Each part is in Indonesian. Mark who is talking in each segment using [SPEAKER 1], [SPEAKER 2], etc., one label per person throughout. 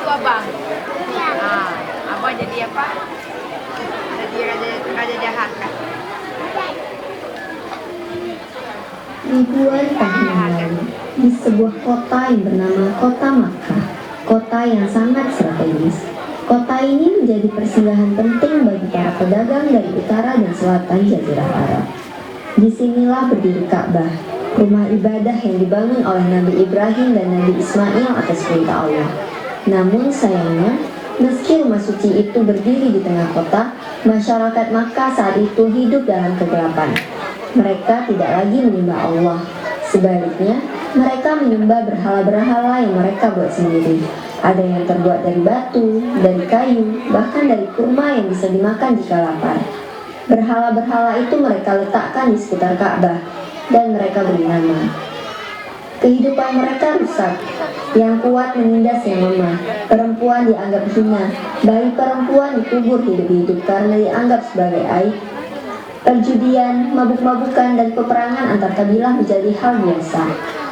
[SPEAKER 1] abang. Ah, abang jadi apa? Jadi raja jahat kan?
[SPEAKER 2] Ribuan tahun yang lalu, di sebuah kota yang bernama Kota Makkah, kota yang sangat strategis. Kota ini menjadi persinggahan penting bagi para pedagang dari utara dan selatan Jazirah Arab. Disinilah berdiri Ka'bah, rumah ibadah yang dibangun oleh Nabi Ibrahim dan Nabi Ismail atas perintah Allah. Namun sayangnya, meski rumah suci itu berdiri di tengah kota, masyarakat Makkah saat itu hidup dalam kegelapan. Mereka tidak lagi menyembah Allah. Sebaliknya, mereka menyembah berhala-berhala yang mereka buat sendiri. Ada yang terbuat dari batu, dari kayu, bahkan dari kurma yang bisa dimakan jika lapar. Berhala-berhala itu mereka letakkan di sekitar Ka'bah, dan mereka beri nama. Kehidupan mereka rusak. Yang kuat menindas yang lemah. Perempuan dianggap hina. Bayi perempuan dikubur hidup-hidup karena dianggap sebagai aib. Perjudian, mabuk-mabukan, dan peperangan antar kabilah menjadi hal biasa.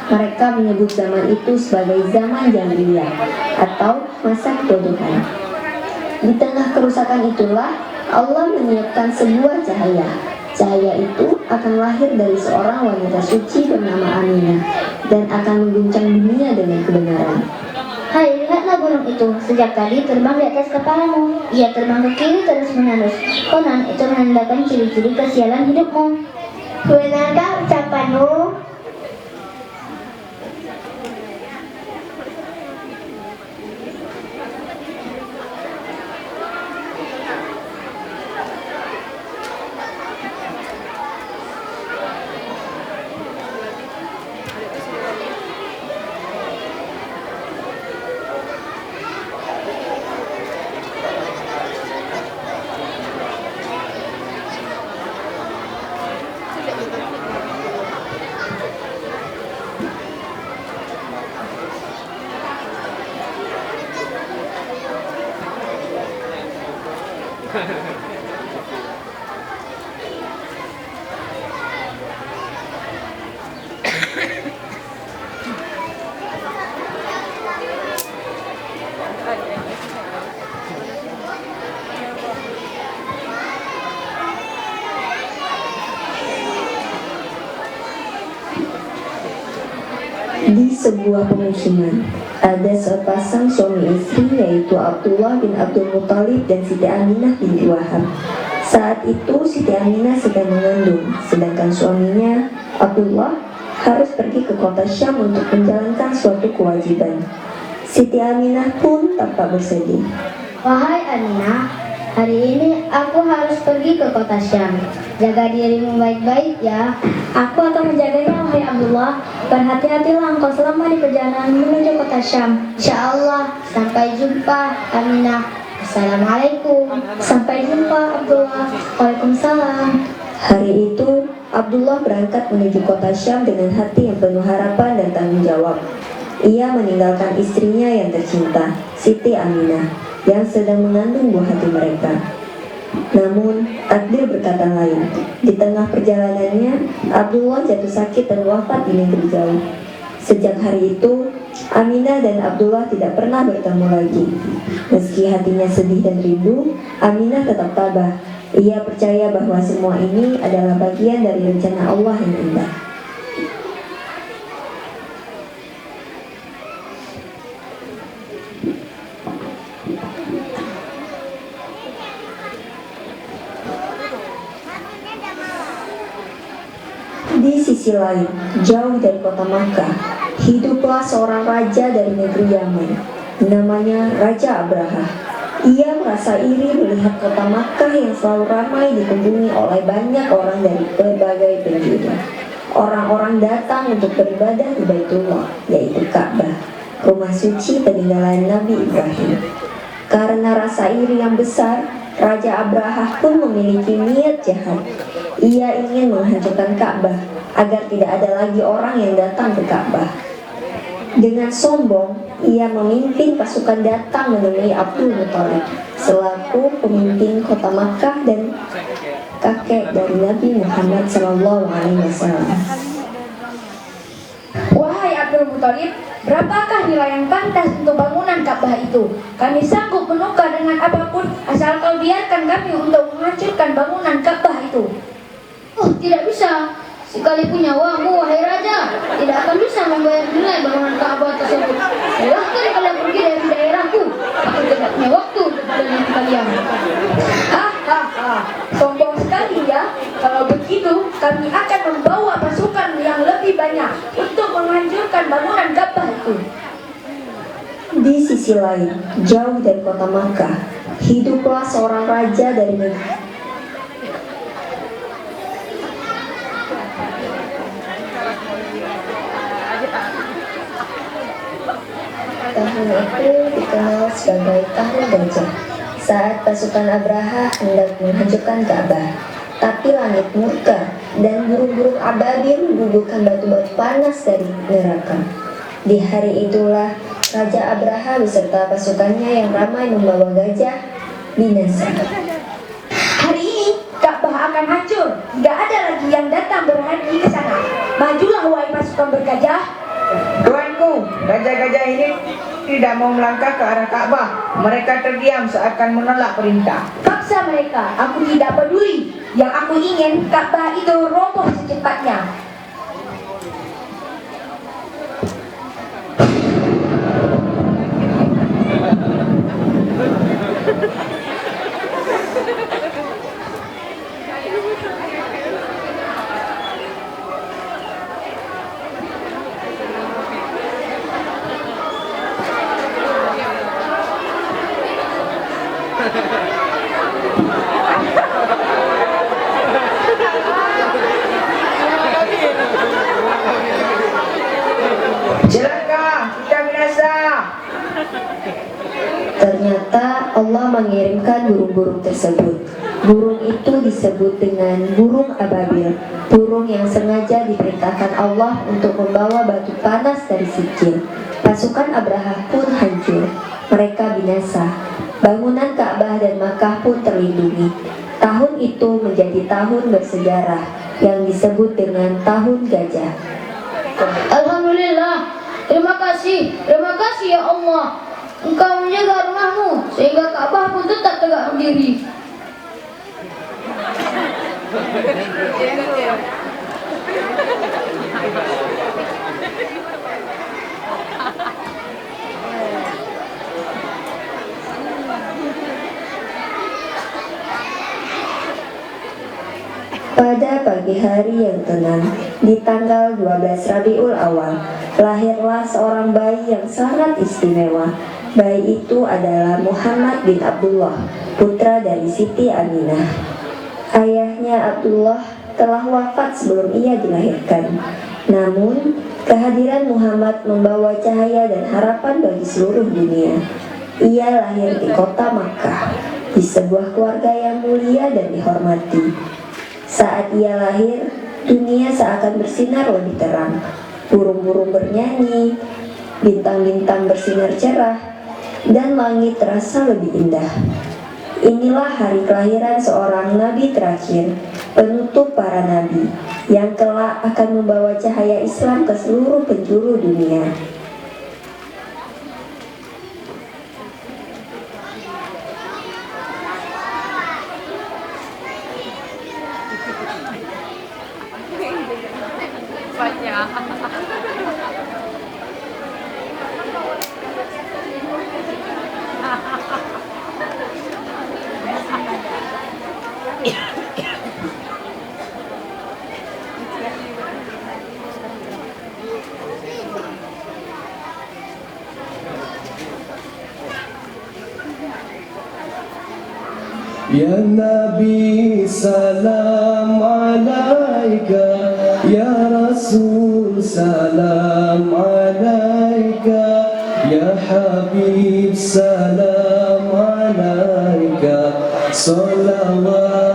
[SPEAKER 2] Mereka menyebut zaman itu sebagai zaman jahiliyah atau masa kebodohan. Di tengah kerusakan itulah Allah menyiapkan sebuah cahaya. Cahaya itu akan lahir dari seorang wanita suci bernama Aminah dan akan mengguncang dunia dengan kebenaran.
[SPEAKER 3] Hai, lihatlah burung itu. Sejak tadi terbang di atas kepalamu. Ia terbang ke kiri terus-menerus. Konon itu menandakan ciri-ciri kesialan hidupmu. Benarkah ucapanmu?
[SPEAKER 2] Di sebuah pemukiman, ada sepasang suami istri yaitu Abdullah bin Abdul Muthalib dan Siti Aminah binti Wahab. Saat itu Siti Aminah sedang mengandung, sedangkan suaminya Abdullah harus pergi ke kota Syam untuk menjalankan suatu kewajiban. Siti Aminah pun tampak bersedih.
[SPEAKER 3] Wahai Aminah, hari ini aku harus pergi ke kota Syam. Jaga dirimu baik-baik ya. Aku akan menjaganya, wahai Abdullah. Berhati-hatilah engkau selama di perjalanan menuju kota Syam. Insyaallah. Sampai jumpa, Aminah. Assalamualaikum. Sampai jumpa, Abdullah. Waalaikumsalam.
[SPEAKER 2] Hari itu, Abdullah berangkat menuju kota Syam dengan hati yang penuh harapan dan tanggung jawab. Ia meninggalkan istrinya yang tercinta, Siti Aminah, yang sedang mengandung buah hati mereka. Namun, takdir berkata lain. Di tengah perjalanannya, Abdullah jatuh sakit dan wafat di negeri jauh. Sejak hari itu, Aminah dan Abdullah tidak pernah bertemu lagi. Meski hatinya sedih dan rindu, Aminah tetap tabah. Ia percaya bahwa semua ini adalah bagian dari rencana Allah yang indah. Di sisi lain, jauh dari kota Makkah, hiduplah seorang raja dari negeri Yaman. Namanya Raja Abrahah. Ia merasa iri melihat kota Makkah yang selalu ramai dikunjungi oleh banyak orang dari berbagai penjuru. Orang-orang datang untuk beribadah di Baitullah, yaitu Ka'bah, rumah suci peninggalan Nabi Ibrahim. Karena rasa iri yang besar, Raja Abrahah pun memiliki niat jahat. Ia ingin menghancurkan Ka'bah agar tidak ada lagi orang yang datang ke Ka'bah. Dengan sombong, ia memimpin pasukan datang menemui Abdul Muthalib selaku pemimpin kota Makkah dan kakek dari Nabi Muhammad SAW.
[SPEAKER 4] Wahai Abdul Muthalib, berapakah nilai yang pantas untuk bangunan Ka'bah itu? Kami sanggup menukar dengan apapun, asal kau biarkan kami untuk menghancurkan bangunan Ka'bah itu.
[SPEAKER 3] Oh, tidak bisa. Sekalipun nyawamu, wahai raja, tidak akan bisa membayar nilai bangunan Ka'bah tersebut. Silahkan kalian pergi dari daerahku. Aku tidak punya waktu untuk dengan kalian.
[SPEAKER 4] Hahaha, sombong sekali ya. Kalau begitu, kami akan membawa pasukan yang lebih banyak untuk menghancurkan bangunan Ka'bah itu.
[SPEAKER 2] Di sisi lain, jauh dari kota Makkah, hiduplah seorang raja dari negeri. Tahun itu dikenal sebagai Tahun Gajah, saat pasukan Abraha hendak menghancurkan Ka'bah. Tapi langit murka dan burung-burung ababil menggugurkan batu-batu panas dari neraka. Di hari itulah Raja Abraha beserta pasukannya yang ramai membawa gajah binasa.
[SPEAKER 4] Hari ini Ka'bah akan hancur. Tidak ada lagi yang datang berhaji ke sana. Majulah wahai pasukan bergajah.
[SPEAKER 1] Tuanku, gajah-gajah ini tidak mau melangkah ke arah Ka'bah. Mereka terdiam seakan menolak perintah.
[SPEAKER 4] Paksa mereka, aku tidak peduli. Yang aku ingin Ka'bah itu roboh secepatnya.
[SPEAKER 1] Celaka, kita binasa.
[SPEAKER 2] Ternyata Allah mengirimkan burung-burung tersebut. Burung itu disebut dengan burung ababil, burung yang sengaja diperintahkan Allah untuk membawa batu panas dari Sijil. Pasukan Abraha pun hancur, mereka binasa. Bangunan Ka'bah dan Makkah pun terlindungi. Tahun itu menjadi tahun bersejarah yang disebut dengan Tahun Gajah.
[SPEAKER 3] Alhamdulillah. Terima kasih ya Allah. Engkau menjaga rumahmu sehingga Ka'bah pun tetap tegak berdiri.
[SPEAKER 2] Pada pagi hari yang tenang, di tanggal 12 Rabiul Awal, lahirlah seorang bayi yang sangat istimewa. Bayi itu adalah Muhammad bin Abdullah, putra dari Siti Aminah. Ayahnya Abdullah telah wafat sebelum ia dilahirkan. Namun, kehadiran Muhammad membawa cahaya dan harapan bagi seluruh dunia. Ia lahir di kota Makkah, di sebuah keluarga yang mulia dan dihormati. Saat ia lahir, dunia seakan bersinar lebih terang. Burung-burung bernyanyi, bintang-bintang bersinar cerah, dan langit terasa lebih indah. Inilah hari kelahiran seorang nabi terakhir, penutup para nabi, yang kelak akan membawa cahaya Islam ke seluruh penjuru dunia.
[SPEAKER 5] Ya Nabi salam alaika, Ya Rasul salam alaika, Ya Habib salam alaika, salawat